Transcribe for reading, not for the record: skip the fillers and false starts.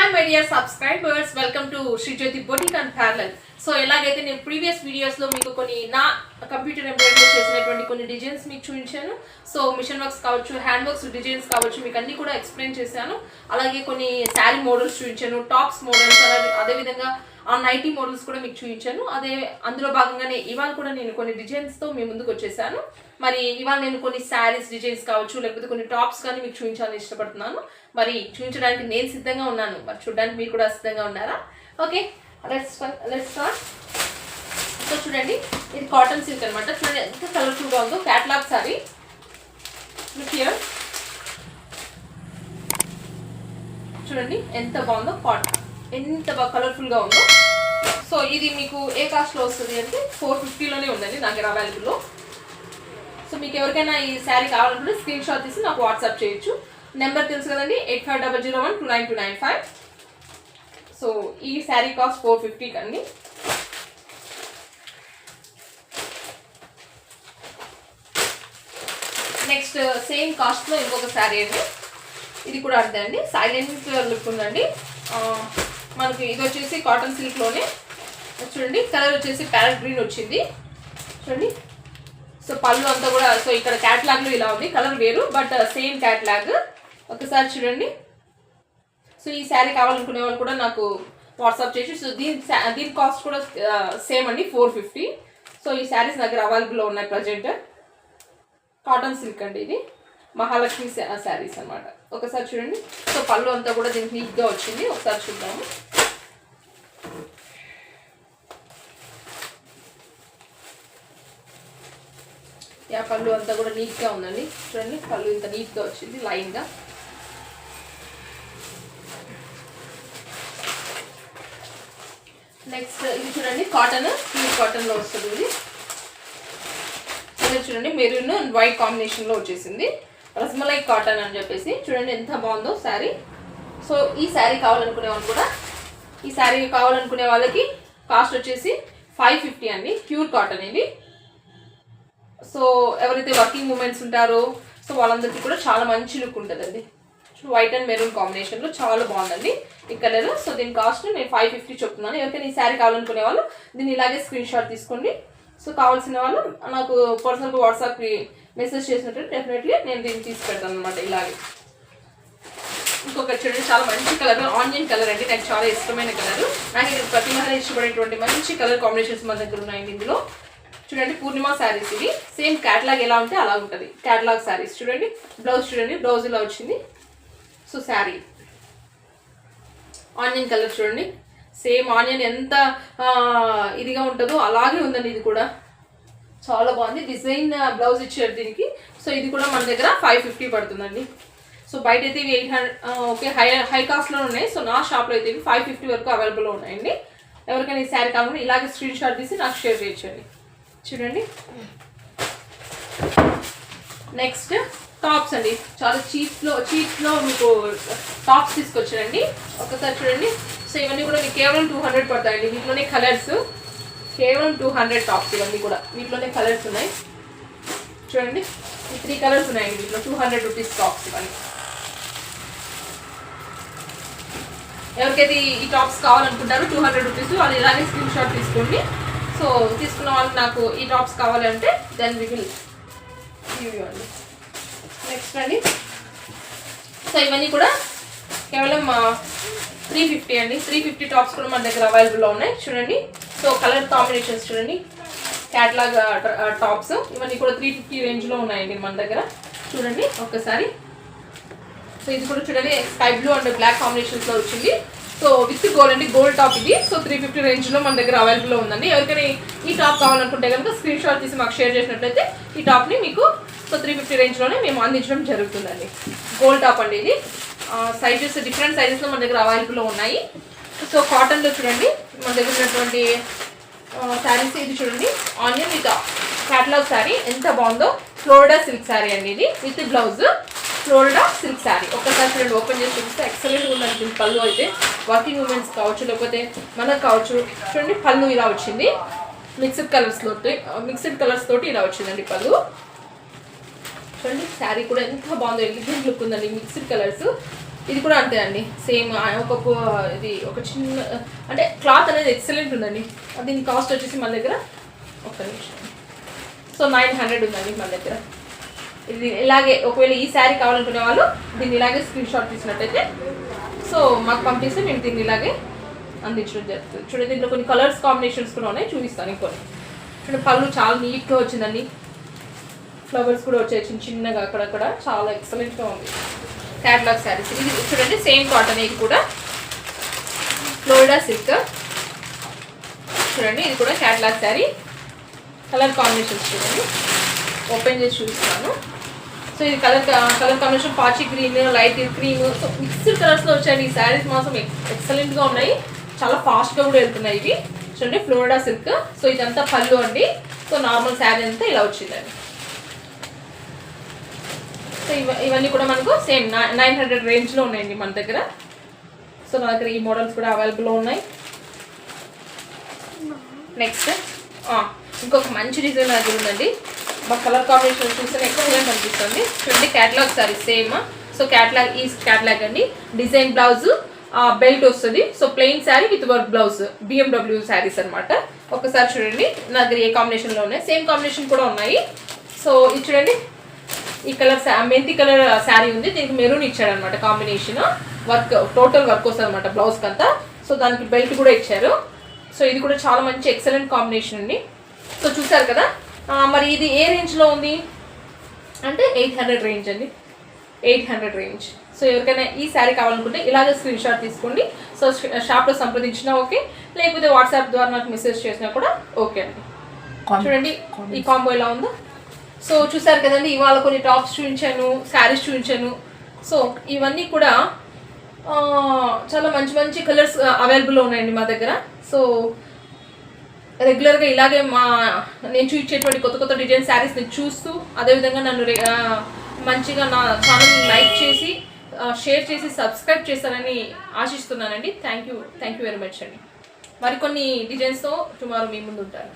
Hi my dear subscribers, welcome to Sri Jyothi boutique and parallel. So ఎలాగైతే నేను previous వీడియోస్లో మీకు కొన్ని నా కంప్యూటర్ ఎంబ్రాయిడరీలో చేసినటువంటి కొన్ని డిజైన్స్ మీకు చూపించాను. సో మిషన్ వర్క్స్ కావచ్చు, హ్యాండ్ వర్క్స్ డిజైన్స్ కావచ్చు, మీకు అన్ని కూడా ఎక్స్ప్లెయిన్ చేశాను. అలాగే కొన్ని శారీ మోడల్స్ చూపించాను, టాప్స్ మోడల్స్, అలాగే అదేవిధంగా ఆ నైటీ మోడల్స్ కూడా మీకు చూపించాను. అందులో భాగంగానే ఇవాళ కూడా నేను కొన్ని డిజైన్స్తో మీ ముందుకు వచ్చేసాను. మరి ఇవాళ నేను కొన్ని శారీస్ డిజైన్స్ కావచ్చు, లేకపోతే కొన్ని టాప్స్ కానీ మీకు చూపించాలని ఇష్టపడుతున్నాను. మరి చూపించడానికి నేను సిద్ధంగా ఉన్నాను, మరి చూడడానికి మీరు కూడా సిద్ధంగా ఉన్నారా? Okay, let's start. సో చూడండి, ఇది కాటన్ సిల్క్ అనమాట. చూడండి ఎంత కలర్ఫుల్గా ఉందో, క్యాటలాగ్ సారీ. హియర్ చూడండి ఎంత బాగుందో, కాటన్ ఎంత బాగా కలర్ఫుల్గా ఉందో. సో ఇది మీకు ఏ కాస్ట్లో వస్తుంది అంటే 450లోనే ఉందండి నా దగ్గర అవైలబుల్లో. సో మీకు ఎవరికైనా ఈ శారీ కావాలంటే స్క్రీన్ షాట్ తీసి నాకు వాట్సాప్ చేయొచ్చు. నెంబర్ తెలుసు కదండి, 8500129295. సో ఈ శారీ కాస్ట్ 450 కండి. నెక్స్ట్ సేమ్ కాస్ట్లో ఇంకొక శారీ అండి. ఇది కూడా అంతే అండి, సైలెంట్ లుక్ ఉందండి. మనకి ఇది వచ్చేసి కాటన్ సిల్క్లోనే చూడండి, కలర్ వచ్చేసి ప్యారెట్ గ్రీన్ వచ్చింది చూడండి. సో పళ్ళు అంతా కూడా, సో ఇక్కడ క్యాట్లాగ్లో ఇలా ఉంది, కలర్ వేరు బట్ సేమ్ క్యాట్లాగ్. ఒకసారి చూడండి. సో ఈ శారీ కావాలనుకునే వాళ్ళు కూడా నాకు వాట్సాప్ చేసి, సో దీని కాస్ట్ కూడా సేమ్ అండి, 450. సో ఈ శారీస్ దగ్గర అవైలబుల్లో ఉన్నాయి ప్రజెంట్. కాటన్ సిల్క్ అండి, ఇది మహాలక్ష్మి శారీస్ అనమాట. ఒకసారి చూడండి. సో పళ్ళు అంతా కూడా దీనికి నీట్గా వచ్చింది, ఒకసారి చూద్దాము. యా పళ్ళు అంతా కూడా నీట్గా ఉందండి. చూడండి పళ్ళు ఇంత నీట్గా వచ్చింది, లైన్గా. నెక్స్ట్ ఇది చూడండి, కాటన్, ప్యూర్ కాటన్లో వస్తుంది ఇది. చూడండి మెరూన్ అండ్ వైట్ కాంబినేషన్లో వచ్చేసింది, రస్మలై కాటన్ అని చెప్పేసి. చూడండి ఎంత బాగుందో శారీ. సో ఈ శారీ కావాలనుకునే వాళ్ళు కూడా, ఈ శారీ కావాలనుకునే వాళ్ళకి కాస్ట్ వచ్చేసి 550 అండి. ప్యూర్ కాటన్ ఇది. సో ఎవరైతే వర్కింగ్ ఉమెన్స్ ఉంటారో సో వాళ్ళందరికీ కూడా చాలా మంచి లుక్ ఉంటుందండి. వైట్ అండ్ మెరూన్ కాంబినేషన్లో చాలా బాగుందండి ఈ కలర్. సో దీని కాస్ట్ నేను 550 చెప్తున్నాను. ఎవరికైనా ఈ శారీ కావాలనుకునే వాళ్ళు దీన్ని ఇలాగే స్క్రీన్ షాట్ తీసుకోండి. సో కావాల్సిన వాళ్ళు నాకు పర్సనల్గా వాట్సాప్కి మెసేజ్ చేసినట్టు డెఫినెట్లీ నేను దీన్ని తీసి పెడతాను అనమాట. ఇలాగే ఇంకొకటి చూడండి, చాలా మంచి కలర్, ఆనియన్ కలర్ అండి, నాకు చాలా ఇష్టమైన కలర్. నాకు ఇది ప్రతి మహిళ ఇష్టపడేటువంటి మంచి కలర్ కాంబినేషన్స్ మన దగ్గర ఉన్నాయండి. ఇందులో చూడండి పూర్ణిమ శారీస్ ఇవి. సేమ్ క్యాటలాగ్ ఎలా ఉంటే అలా ఉంటుంది, క్యాటలాగ్ శారీస్. చూడండి బ్లౌజ్, చూడండి బ్లౌజ్ ఇలా వచ్చింది. సో శారీ ఆనియన్ కలర్ చూడండి, సేమ్ ఆనియన్ ఎంత ఇదిగా ఉంటుందో అలాగే ఉందండి. ఇది కూడా చాలా బాగుంది, డిజైన్ బ్లౌజ్ ఇచ్చారు దీనికి. సో ఇది కూడా మన దగ్గర 550 పడుతుందండి. సో బయట అయితే ఇవి 800, ఓకే హై కాస్ట్లో ఉన్నాయి. సో నా షాప్లో అయితే ఇవి 550 వరకు అవైలబుల్లో ఉన్నాయండి. ఎవరికైనా ఈ శారీ కావాలంటే ఇలాగే స్క్రీన్ షాట్ తీసి నాకు షేర్ చేయొచ్చండి. చూడండి నెక్స్ట్ టాప్స్ అండి, చాలా చీప్లో మీకు టాప్స్ తీసుకొచ్చారండి. ఒకసారి చూడండి. సో ఇవన్నీ కూడా మీకు కేవలం 200 పడతాయండి. వీటిలోనే కలర్స్ కేవలం 200 టాప్స్. ఇవన్నీ కూడా వీటిలోనే కలర్స్ ఉన్నాయి. చూడండి ఈ 3 కలర్స్ ఉన్నాయండి వీటిలో. 200 రూపీస్ టాప్స్ ఇవన్నీ. ఎవరికైతే ఈ టాప్స్ కావాలనుకుంటారో 200 రూపీస్, వాళ్ళు ఇలాగే స్క్రీన్ షాట్ తీసుకోండి. సో తీసుకున్న వాళ్ళకి నాకు ఈ టాప్స్ కావాలంటే then we will give you అండి. నెక్స్ట్ అండి, సో ఇవన్నీ కూడా కేవలం 350 అండి. 350 టాప్స్ కూడా మన దగ్గర అవైలబుల్లో ఉన్నాయి. చూడండి సో కలర్ కాంబినేషన్స్ చూడండి, క్యాటలాగ్ టాప్స్ ఇవన్నీ కూడా 350 రేంజ్లో ఉన్నాయండి మన దగ్గర. చూడండి ఒక్కసారి. సో ఇది కూడా చూడండి, స్కై బ్లూ అండ్ బ్లాక్ కాంబినేషన్స్లో వచ్చింది. సో విత్ గోల్డ్ అండి, గోల్డ్ టాప్ ఇది. సో 350 రేంజ్లో మన దగ్గర అవైలబుల్లో ఉందండి. ఎవరికైనా ఈ టాప్ కావాలనుకుంటే కనుక స్క్రీన్ షాట్ తీసి మాకు షేర్ చేసినట్లయితే ఈ టాప్ని మీకు సో 350 రేంజ్లోనే మేము అందించడం జరుగుతుందండి. గోల్డ్ టాప్ అండి ఇది. సైజెస్ డిఫరెంట్ సైజెస్లో మన దగ్గర అవైలబుల్లో ఉన్నాయి. సో కాటన్లో చూడండి మన దగ్గర ఉన్నటువంటి శారీస్. ఇది చూడండి ఆనియన్ విత్ క్యాటలాగ్ శారీ ఎంత బాగుందో. ఫ్లోరిడా సిల్క్ శారీ అండి ఇది, with blouse. Florida silk sari ఒక్కసారి చూడండి, ఓపెన్ చేసి చూపిస్తే ఎక్సలెంట్ ఉందండి. పళ్ళు అయితే వర్కింగ్ ఉమెన్స్ కావచ్చు, లేకపోతే మనకు కావచ్చు. చూడండి పళ్ళు ఇలా వచ్చింది, మిక్స్డ్ కలర్స్ తోటి ఇలా వచ్చిందండి పళ్ళు. చూడండి శారీ కూడా ఎంత బాగుందో, ఎలిగెంట్ లుక్ ఉందండి. మిక్స్డ్ కలర్స్ ఇది కూడా అంతే అండి, సేమ్ ఇది ఒక చిన్న అంటే క్లాత్ అనేది ఎక్సలెంట్ ఉందండి. దీని కాస్ట్ వచ్చేసి మన దగ్గర ఒక్క నిమిషం, సో 900 ఉందండి మన దగ్గర. ఇది ఇలాగే ఒకవేళ ఈ శారీ కావాలనుకునే వాళ్ళు దీన్ని ఇలాగే స్క్రీన్ షాట్ తీసినట్టయితే సో మాకు పంపిస్తే మేము దీన్ని ఇలాగే అందించడం జరుగుతుంది. చూడండి దీంట్లో కొన్ని కలర్స్ కాంబినేషన్స్ కూడా ఉన్నాయి, చూపిస్తాను ఇంకొన్ని. చూడండి పళ్ళు చాలా నీట్గా వచ్చిందండి, ఫ్లవర్స్ కూడా వచ్చాయి చిన్న చిన్నగా అక్కడక్కడ, చాలా ఎక్సలెంట్గా ఉంది. క్యాటలాగ్ శారీస్ ఇది చూడండి, సేమ్ కాటన్, ఇది కూడా ఫ్లోరిడా సిల్క్. చూడండి ఇది కూడా క్యాటలాగ్ శారీ, కలర్ కాంబినేషన్స్ చూడండి, ఓపెన్ చేసి చూపిస్తాను. సో ఇది కలర్ కాంబినేషన్ పాచి green, light cream, so mixed కలర్స్లో వచ్చాయండి. ఈ శారీస్ మాత్రం ఎక్సలెంట్గా ఉన్నాయి, చాలా ఫాస్ట్గా కూడా వెళ్తున్నాయి ఇవి. చూడండి ఫ్లోరిడా సిల్క్. సో ఇదంతా పళ్ళు అండి. సో నార్మల్ శారీ అంతా ఇలా వచ్చిందండి. సో ఇవన్నీ కూడా మనకు సేమ్ 900 రేంజ్లో ఉన్నాయండి మన దగ్గర. సో నా దగ్గర ఈ మోడల్స్ కూడా అవైలబుల్లో ఉన్నాయి. నెక్స్ట్ ఇంకొక మంచి డిజైన్ దగ్గర ఉందండి. మా కలర్ కాంబినేషన్ చూస్తే ఎక్సలెంట్ అనిపిస్తుంది. చూడండి catalogue sorry same. So catalogue అండి, డిజైన్ బ్లౌజ్, బెల్ట్ వస్తుంది. So plain sari with work blouse, BMW saris అనమాట. ఒకసారి చూడండి నా దగ్గర ఏ కాంబినేషన్లో ఉన్నాయి, సేమ్ కాంబినేషన్ కూడా ఉన్నాయి. సో ఇది చూడండి, ఈ కలర్ మెంతి కలర్ శారీ ఉంది, దీనికి మెరూన్ ఇచ్చాడు అనమాట కాంబినేషన్. వర్క్ టోటల్ వర్క్ వస్తుంది అనమాట బ్లౌజ్కి అంతా. సో దానికి బెల్ట్ కూడా ఇచ్చారు. సో ఇది కూడా చాలా మంచి ఎక్సలెంట్ కాంబినేషన్ అండి. సో చూసారు కదా. మరి ఇది ఏ రేంజ్లో ఉంది అంటే 800 రేంజ్ అండి, 800 రేంజ్. సో ఎవరికైనా ఈ శారీ కావాలనుకుంటే ఇలాగే స్క్రీన్ షాట్ తీసుకోండి. సో షాప్లో సంప్రదించినా ఓకే, లేకపోతే వాట్సాప్ ద్వారా నాకు మెసేజ్ చేసినా కూడా ఓకే అండి. చూడండి ఈ కాంబో ఎలా ఉందో. సో చూసారు కదండి, ఇవాళ కొన్ని టాప్స్ చూపించాను, శారీస్ చూపించాను. సో ఇవన్నీ కూడా చాలా మంచి మంచి కలర్స్ అవైలబుల్లో ఉన్నాయండి మా దగ్గర. సో రెగ్యులర్గా ఇలాగే నేను చూపించేటువంటి కొత్త కొత్త డిజైన్ శారీస్ని చూస్తూ, అదేవిధంగా నన్ను మంచిగా నా ఛానల్ని లైక్ చేసి, షేర్ చేసి, సబ్స్క్రైబ్ చేస్తానని ఆశిస్తున్నానండి. థ్యాంక్ యూ వెరీ మచ్ అండి. మరికొన్ని డిజైన్స్తో టుమారో మీ ముందు ఉంటాను.